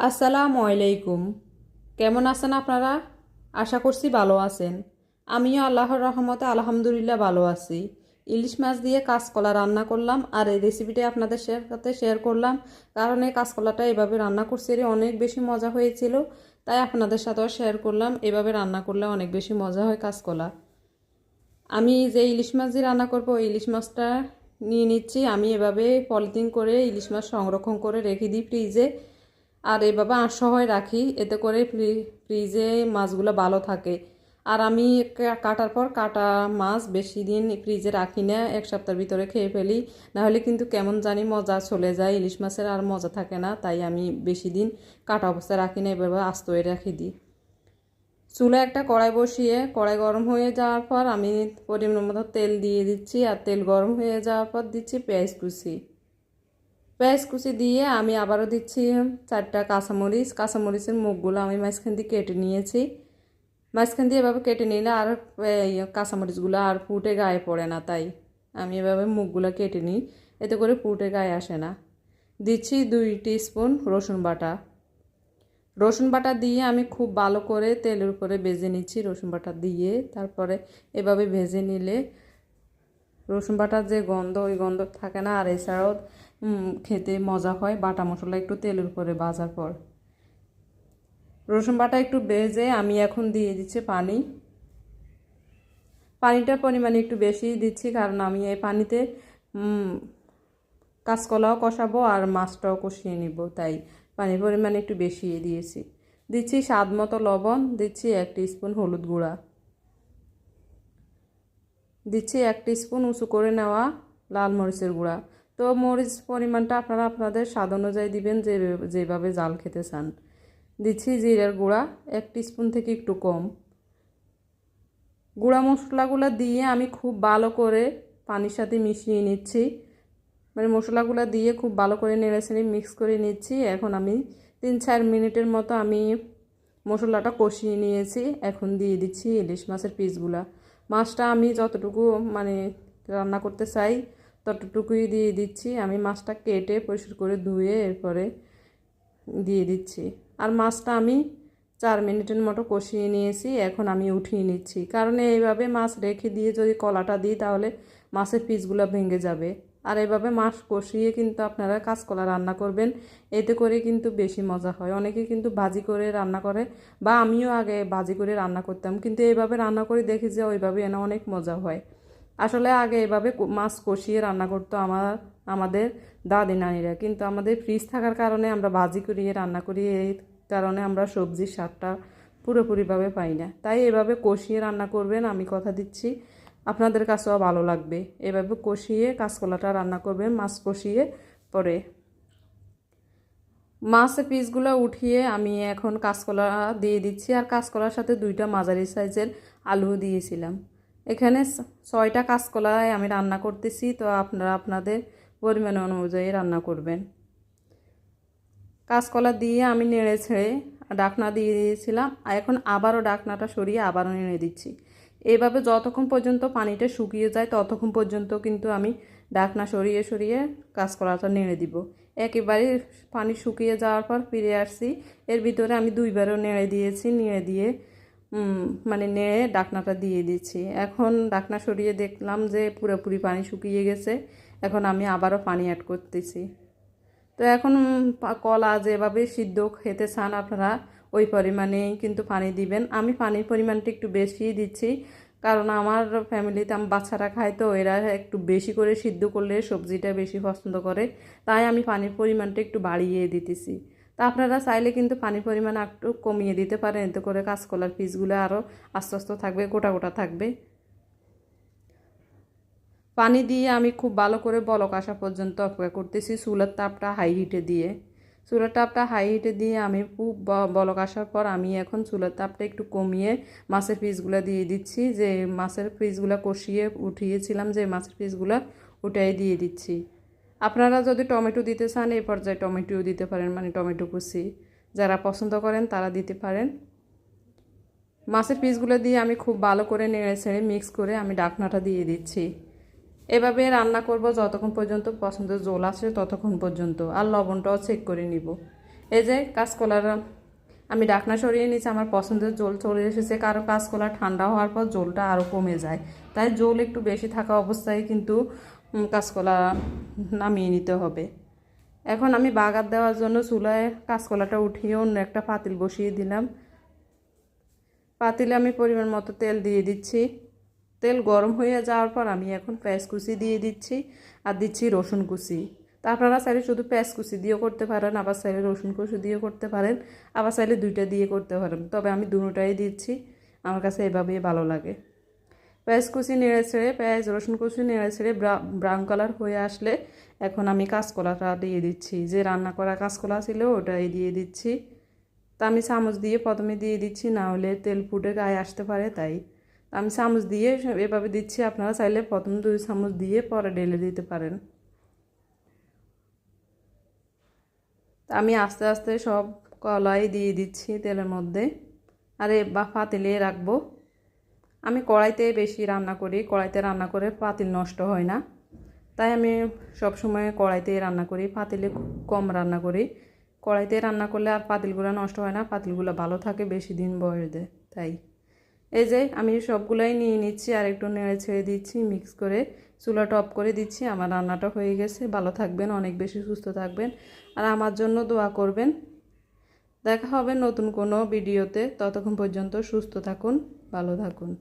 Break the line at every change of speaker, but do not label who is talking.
আসসালামু আলাইকুম। কেমন আছেন আপনারা? আশা করছি ভালো আছেন। আমিও আল্লাহর রহমতে আলহামদুলিল্লাহ ভালো আছি। ইলিশ মাছ দিয়ে কাঁচকলা রান্না করলাম আর এই রেসিপিটা আপনাদের সাথে শেয়ার করলাম, কারণ এই কাঁচকলাটা এভাবে রান্না করছি অনেক বেশি মজা হয়েছিল, তাই আপনাদের সাথেও শেয়ার করলাম। এভাবে রান্না করলে অনেক বেশি মজা হয় কাঁচকলা। আমি যে ইলিশ মাছ দিয়ে রান্না করব, ইলিশ মাছটা নিয়ে নিচ্ছি। আমি এভাবে পলিথিন করে ইলিশ মাছ সংরক্ষণ করে রেখে দিই ফ্রিজে, আর এভাবে আঁশসহ রাখি, এতে করে ফ্রিজে মাছগুলো ভালো থাকে। আর আমি কাটার পর কাটা মাছ বেশি দিন ফ্রিজে রাখি না, এক সপ্তাহের ভিতরে খেয়ে ফেলি। নাহলে কিন্তু কেমন জানি মজা চলে যায়, ইলিশ মাছের আর মজা থাকে না। তাই আমি বেশি দিন কাটা অবস্থায় রাখি না, এভাবে আস্ত হয়ে রেখে দিই। চুলে একটা কড়াই বসিয়ে কড়াই গরম হয়ে যাওয়ার পর আমি পরিমাণ মতো তেল দিয়ে দিচ্ছি, আর তেল গরম হয়ে যাওয়ার পর দিচ্ছি পেঁয়াজ কুচি। পেঁয়াজ কুচি দিয়ে আমি আবারও দিচ্ছি 4টা কাঁচামরিচ। কাঁচামরিচের মুখগুলো আমি মাঝখান দিয়ে কেটে নিয়েছি। মাঝখান দিয়ে এভাবে কেটে নিলে আর কাঁচামরিচগুলো আর ফুটে গায়ে পড়ে না, তাই আমি এভাবে মুখগুলো কেটে নিই, এতে করে ফুটে গায়ে আসে না। দিচ্ছি 2 টিস্পুন রসুন বাটা। রসুন বাটা দিয়ে আমি খুব ভালো করে তেলের উপরে ভেজে নিচ্ছি। রসুন বাটা দিয়ে তারপরে এভাবে ভেজে নিলে রসুন বাটার যে গন্ধ, ওই গন্ধ থাকে না। আর এছাড়াও খেতে মজা হয় বাটা মশলা একটু তেলের উপরে ভাজার পর। রসুন বাটা একটু ভেজে আমি এখন দিয়ে দিচ্ছি পানি। পানিটার পরিমাণ একটু বেশি দিচ্ছি, কারণ আমি এই পানিতে কাঁচকলাও কষাবো আর মাছটাও কষিয়ে নিব, তাই পানির পরিমাণ একটু বেশি দিয়েছি। দিচ্ছি স্বাদ মতো লবণ, দিচ্ছি 1 টিস্পুন হলুদ গুঁড়া, দিচ্ছি 1 টিস্পুন উঁচু করে নেওয়া লাল মরিচের গুঁড়া। তো মরিচ পরিমাণটা আপনারা আপনাদের স্বাদ অনুযায়ী দিবেন, যেভাবে জাল খেতে চান। দিচ্ছি জিরার গুঁড়া 1 টিস্পুন থেকে একটু কম। গুঁড়া মশলাগুলো দিয়ে আমি খুব ভালো করে পানির সাথে মিশিয়ে নিচ্ছি। মানে মশলাগুলো দিয়ে খুব ভালো করে নেড়েচেড়ে মিক্স করে নিচ্ছি। এখন আমি 3-4 মিনিটের মতো আমি মশলাটা কষিয়ে নিয়েছি। এখন দিয়ে দিচ্ছি ইলিশ মাছের পিসগুলা। মাছটা আমি যতটুকু মানে রান্না করতে চাই ততটুকুই দিয়ে দিচ্ছি। আমি মাছটা কেটে পরিষ্কার করে ধুয়ে এরপরে দিয়ে দিচ্ছি। আর মাছটা আমি 4 মিনিটের মতো কষিয়ে নিয়েছি। এখন আমি উঠিয়ে নিচ্ছি, কারণ এইভাবে মাছ রেখে দিয়ে যদি কলাটা দিই তাহলে মাছের পিসগুলো ভেঙে যাবে। আর এইভাবে মাছ কষিয়ে কিন্তু আপনারা কাঁচকলা রান্না করবেন, এতে করে কিন্তু বেশি মজা হয়। অনেকে কিন্তু ভাজি করে রান্না করে, বা আমিও আগে ভাজি করে রান্না করতাম, কিন্তু এইভাবে রান্না করে দেখি যে ওইভাবে এনে অনেক মজা হয়। আসলে আগে এভাবে মাছ কষিয়ে রান্না করতো আমাদের দাদি নানিরা, কিন্তু আমাদের ফ্রিজ থাকার কারণে আমরা ভাজি করিয়ে রান্না করি, এই কারণে আমরা সবজির স্বাদটা পুরোপুরিভাবে পাই না। তাই এভাবে কষিয়ে রান্না করবেন, আমি কথা দিচ্ছি আপনাদের কাছেও ভালো লাগবে। এভাবে কষিয়ে কাঁচকলাটা রান্না করবেন, মাছ কষিয়ে পরে। মাছের পিসগুলো উঠিয়ে আমি এখন কাঁচকলা দিয়ে দিচ্ছি, আর কাঁচকলার সাথে 2টা মাঝারি সাইজের আলু দিয়েছিলাম। এখানে 6টা কাঁচকলায় আমি রান্না করতেছি, তো আপনারা আপনাদের পরিমাণ অনুযায়ী রান্না করবেন। কাঁচকলা দিয়ে আমি নেড়ে ছেড়ে ডাকনা দিয়ে দিয়েছিলাম, আর এখন আবারও ডাকনাটা সরিয়ে আবারও নেড়ে দিচ্ছি। এইভাবে যতক্ষণ পর্যন্ত পানিটা শুকিয়ে যায় ততক্ষণ পর্যন্ত কিন্তু আমি ডাকনা সরিয়ে সরিয়ে কাঁচকলাটা নেড়ে দিব। একেবারে পানি শুকিয়ে যাওয়ার পর ফিরে আসছি, এর ভিতরে আমি 2বারও নেড়ে দিয়েছি। নেড়ে দিয়ে মানে নেড়ে ডাকনাটা দিয়ে দিচ্ছি। এখন ডাকনা সরিয়ে দেখলাম যে পুরোপুরি পানি শুকিয়ে গেছে। এখন আমি আবারও পানি অ্যাড করতেছি। তো এখন কলা যেভাবে সিদ্ধ খেতে চান আপনারা ওই পরিমাণেই কিন্তু পানি দিবেন। আমি পানির পরিমাণটা একটু বেশি দিচ্ছি, কারণ আমার ফ্যামিলিতে আমার বাচ্চারা খায়, তো এরা একটু বেশি করে সিদ্ধ করলে সবজিটা বেশি পছন্দ করে, তাই আমি পানির পরিমাণটা একটু বাড়িয়ে দিতেছি। তা আপনারা চাইলে কিন্তু পানির পরিমাণ একটু কমিয়ে দিতে পারেন, এতে করে কাঁচকলার পিসগুলো আরও আস্তে আস্তে থাকবে, গোটা গোটা থাকবে। পানি দিয়ে আমি খুব ভালো করে বলক আসা পর্যন্ত অপেক্ষা করতেছি, চুলার তাপটা হাই হিটে দিয়ে। চুলার তাপটা হাই হিটে দিয়ে আমি খুব বলক আসার পর আমি এখন চুলার তাপটা একটু কমিয়ে মাছের পিসগুলো দিয়ে দিচ্ছি। যে মাছের পিসগুলো কষিয়ে উঠিয়েছিলাম, যে মাছের পিসগুলো ওটাই দিয়ে দিচ্ছি। আপনারা যদি টমেটো দিতে চান এই পর্যায়ে টমেটোও দিতে পারেন, মানে টমেটো কুচি যারা পছন্দ করেন তারা দিতে পারেন। মাছের পিসগুলো দিয়ে আমি খুব ভালো করে নেড়ে ছেড়ে মিক্স করে আমি ডাকনাটা দিয়ে দিচ্ছি। এভাবে রান্না করব যতক্ষণ পর্যন্ত পছন্দের ঝোল আসে ততক্ষণ পর্যন্ত, আর লবণটাও চেক করে নিব। এই যে কাঁচকলার আমি ঢাকনা সরিয়ে নিয়েছি, আমার পছন্দের জল চলে এসেছে, কারণ কাঁচকলা ঠান্ডা হওয়ার পর জলটা আরও কমে যায়, তাই জল একটু বেশি থাকা অবস্থায় কিন্তু কাঁচকলা নামিয়ে নিতে হবে। এখন আমি বাগার দেওয়ার জন্য চুলায় কাঁচকলাটা উঠিয়ে অন্য একটা পাতিল বসিয়ে দিলাম। পাতিলে আমি পরিমাণ মতো তেল দিয়ে দিচ্ছি। তেল গরম হয়ে যাওয়ার পর আমি এখন পেঁয়াজ কুচি দিয়ে দিচ্ছি আর দিচ্ছি রসুন কুচি। তা আপনারা চাইলে শুধু পেঁয়াজ কুচি দিয়েও করতে পারেন, আবার চাইলে রসুন কুচি দিয়েও করতে পারেন, আবার চাইলে দুইটা দিয়ে করতে পারেন, তবে আমি দুটোটাই দিচ্ছি, আমার কাছে এভাবেই ভালো লাগে। পেঁয়াজ কুচি নেড়ে ছেড়ে, পেঁয়াজ রসুন কুচি নেড়ে ছেড়ে ব্রাউন কালার হয়ে আসলে এখন আমি কাঁচকলাটা দিয়ে দিচ্ছি, যে রান্না করা কাঁচকলা ছিল ওটাই দিয়ে দিচ্ছি। তা আমি চামচ দিয়ে প্রথমে দিয়ে দিচ্ছি, না হলে তেল ফুটে গায়ে আসতে পারে, তাই আমি চামচ দিয়ে এভাবে দিচ্ছি। আপনারা চাইলে প্রথম 2 চামচ দিয়ে পরে ঢেলে দিতে পারেন। তা আমি আস্তে আস্তে সব কলাই দিয়ে দিচ্ছি তেলের মধ্যে, আর পাতিলে রাখবো। আমি কড়াইতে বেশি রান্না করি, কড়াইতে রান্না করে পাতিল নষ্ট হয় না, তাই আমি সব সময় কড়াইতেই রান্না করি, পাতিলে কম রান্না করি। কড়াইতে রান্না করলে আর পাতিলগুলো নষ্ট হয় না, পাতিলগুলো ভালো থাকে, বেশি দিন বয়স দেয়। তাই এই যে আমি সবগুলাই নিয়ে নিচ্ছি, আর একটু নেড়ে ছেড়ে দিচ্ছি, মিক্স করে চুলাটা অফ করে দিচ্ছি। আমার রান্নাটা হয়ে গেছে। ভালো থাকবেন, অনেক বেশি সুস্থ থাকবেন, আর আমার জন্য দোয়া করবেন। দেখা হবে নতুন কোনো ভিডিওতে, ততক্ষণ পর্যন্ত সুস্থ থাকুন, ভালো থাকুন।